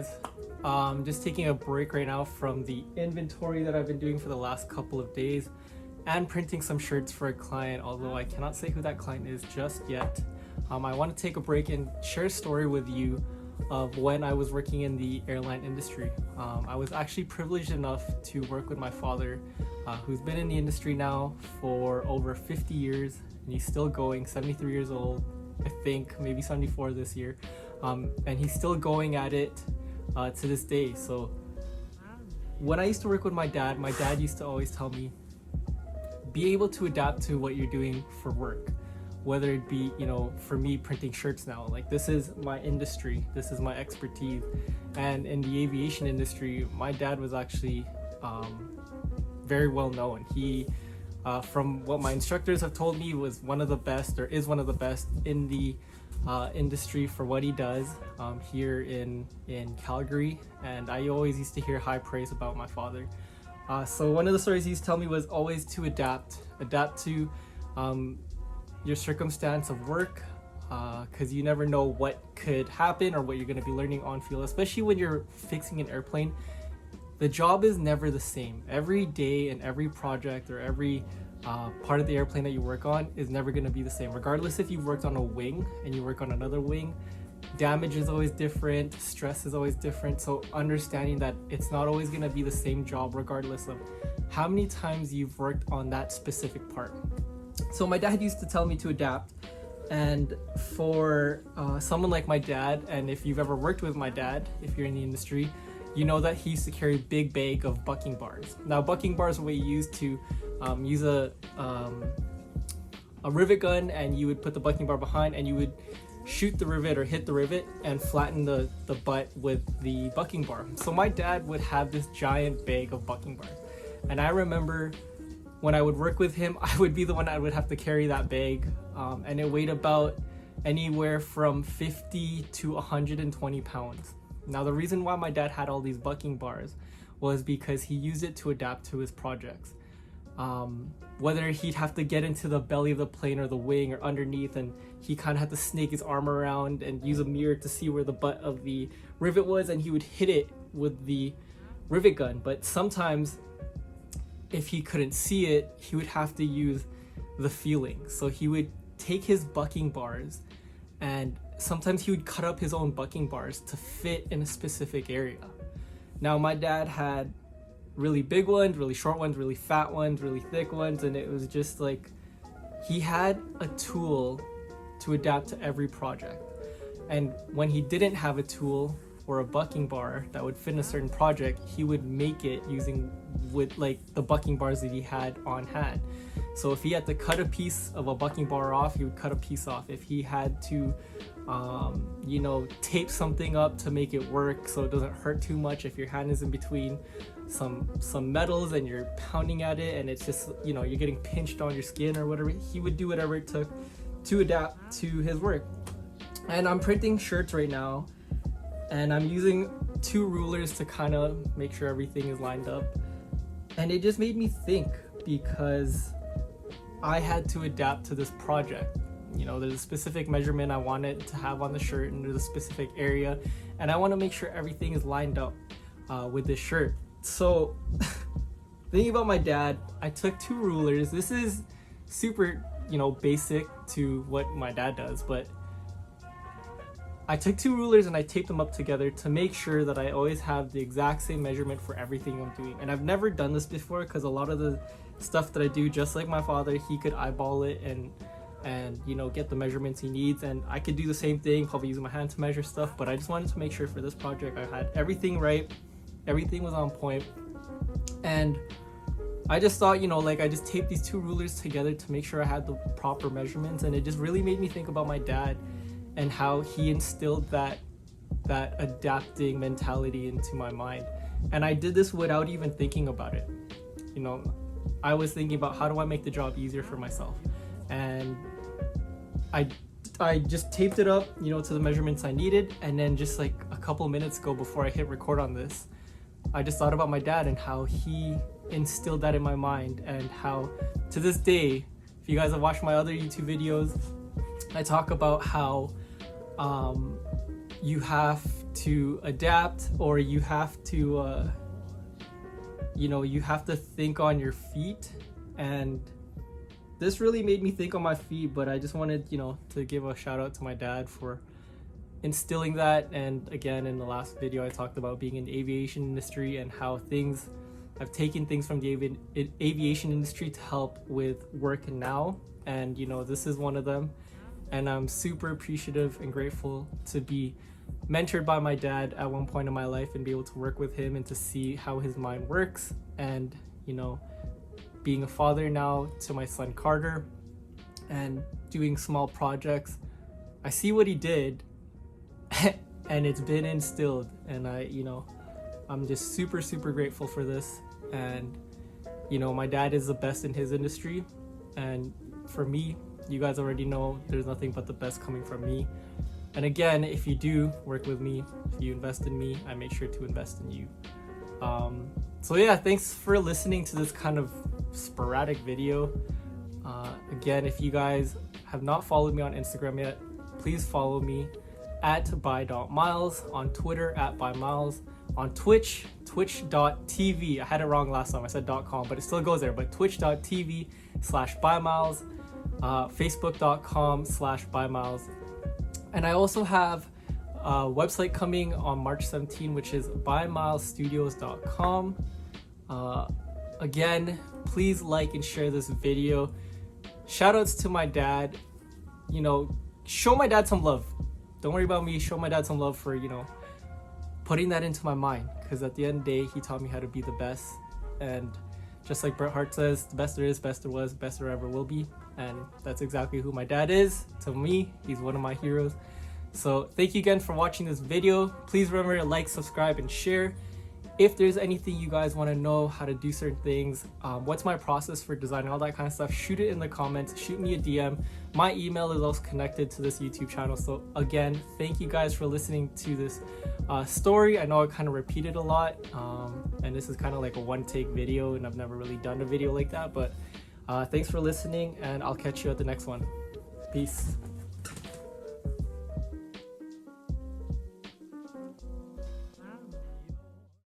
guys. Just taking a break right now from the inventory that I've been doing for the last couple of days and printing some shirts for a client, although I cannot say who that client is just yet. I want to take a break and share a story with you of when I was working in the airline industry. I was actually privileged enough to work with my father, who's been in the industry now for over 50 years, and he's still going, 73 years old, I think, maybe 74 this year. And he's still going at it to this day. So when I used to work with my dad used to always tell me, be able to adapt to what you're doing for work. Whether it be, for me printing shirts now, like this is my industry, this is my expertise. And in the aviation industry, my dad was actually very well known. He, from what my instructors have told me, was one of the best, or is one of the best in the industry for what he does here in Calgary. And I always used to hear high praise about my father. So one of the stories he used to tell me was always to adapt to your circumstance of work, because you never know what could happen or what you're going to be learning on field, especially when you're fixing an airplane. The job is never the same. Every day and every project or every part of the airplane that you work on is never going to be the same. Regardless if you've worked on a wing and you work on another wing, damage is always different, stress is always different. So understanding that it's not always going to be the same job regardless of how many times you've worked on that specific part. So my dad used to tell me to adapt, and for someone like my dad, and if you've ever worked with my dad, if you're in the industry, you know that he used to carry a big bag of bucking bars. Now bucking bars are what you use to use a rivet gun, and you would put the bucking bar behind and you would shoot the rivet or hit the rivet and flatten the butt with the bucking bar. So my dad would have this giant bag of bucking bars, and I remember when I would work with him, I would be the one that would have to carry that bag, and it weighed about anywhere from 50 to 120 pounds. Now the reason why my dad had all these bucking bars was because he used it to adapt to his projects. Whether he'd have to get into the belly of the plane or the wing or underneath, and he kind of had to snake his arm around and use a mirror to see where the butt of the rivet was, and he would hit it with the rivet gun. But sometimes if he couldn't see it, he would have to use the feeling. So he would take his bucking bars, and sometimes he would cut up his own bucking bars to fit in a specific area. Now my dad had really big ones, really short ones, really fat ones, really thick ones, and it was just like he had a tool to adapt to every project. And when he didn't have a tool or a bucking bar that would fit in a certain project, he would make it using with like the bucking bars that he had on hand. So if he had to cut a piece of a bucking bar off, he would cut a piece off. If he had to tape something up to make it work so it doesn't hurt too much, if your hand is in between some metals and you're pounding at it and it's just you're getting pinched on your skin or whatever, he would do whatever it took to adapt to his work. And I'm printing shirts right now, and I'm using 2 rulers to kind of make sure everything is lined up. And it just made me think, because I had to adapt to this project. There's a specific measurement I wanted to have on the shirt, and there's a specific area, and I want to make sure everything is lined up with this shirt. So thinking about my dad, I took 2 rulers. This is super, basic to what my dad does, but I took 2 rulers and I taped them up together to make sure that I always have the exact same measurement for everything I'm doing. And I've never done this before, because a lot of the stuff that I do, just like my father, he could eyeball it and get the measurements he needs, and I could do the same thing, probably using my hand to measure stuff. But I just wanted to make sure for this project I had everything right, everything was on point. And I just thought, I just taped these 2 rulers together to make sure I had the proper measurements. And it just really made me think about my dad and how he instilled that adapting mentality into my mind. And I did this without even thinking about it. I was thinking about, how do I make the job easier for myself? And I just taped it up, to the measurements I needed. And then just like a couple minutes ago, before I hit record on this, I just thought about my dad and how he instilled that in my mind, and how to this day, if you guys have watched my other YouTube videos, I talk about how you have to adapt, or you have to you have to think on your feet. And this really made me think on my feet. But I just wanted to give a shout out to my dad for instilling that. And again, in the last video I talked about being in the aviation industry and how I've taken things from the aviation industry to help with work now, and this is one of them. And I'm super appreciative and grateful to be mentored by my dad at one point in my life and be able to work with him and to see how his mind works. And being a father now to my son Carter and doing small projects, I see what he did and it's been instilled. And I'm just super grateful for this. And my dad is the best in his industry, and for me, you guys already know there's nothing but the best coming from me. And again, if you do work with me, if you invest in me, I make sure to invest in you. So yeah, thanks for listening to this kind of sporadic video. Again, if you guys have not followed me on Instagram yet, please follow me at by.miles, on Twitter at bymiles, on Twitch, twitch.tv. I had it wrong last time, I said .com, but it still goes there, but twitch.tv/bymiles, facebook.com/bymiles. And I also have a website coming on March 17, which is bymilestudios.com. Again, please like and share this video. Shout outs to my dad. Show my dad some love. Don't worry about me. Show my dad some love for, putting that into my mind. Because at the end of the day, he taught me how to be the best. And just like Bret Hart says, the best there is, best there was, best there ever will be. And that's exactly who my dad is. To me, he's one of my heroes. So thank you again for watching this video. Please remember to like, subscribe, and share. If there's anything you guys want to know, how to do certain things, what's my process for designing, all that kind of stuff, shoot it in the comments, shoot me a DM. My email is also connected to this YouTube channel. So again, thank you guys for listening to this story. I know I kind of repeated a lot, and this is kind of like a one-take video, and I've never really done a video like that, but thanks for listening, and I'll catch you at the next one. Peace.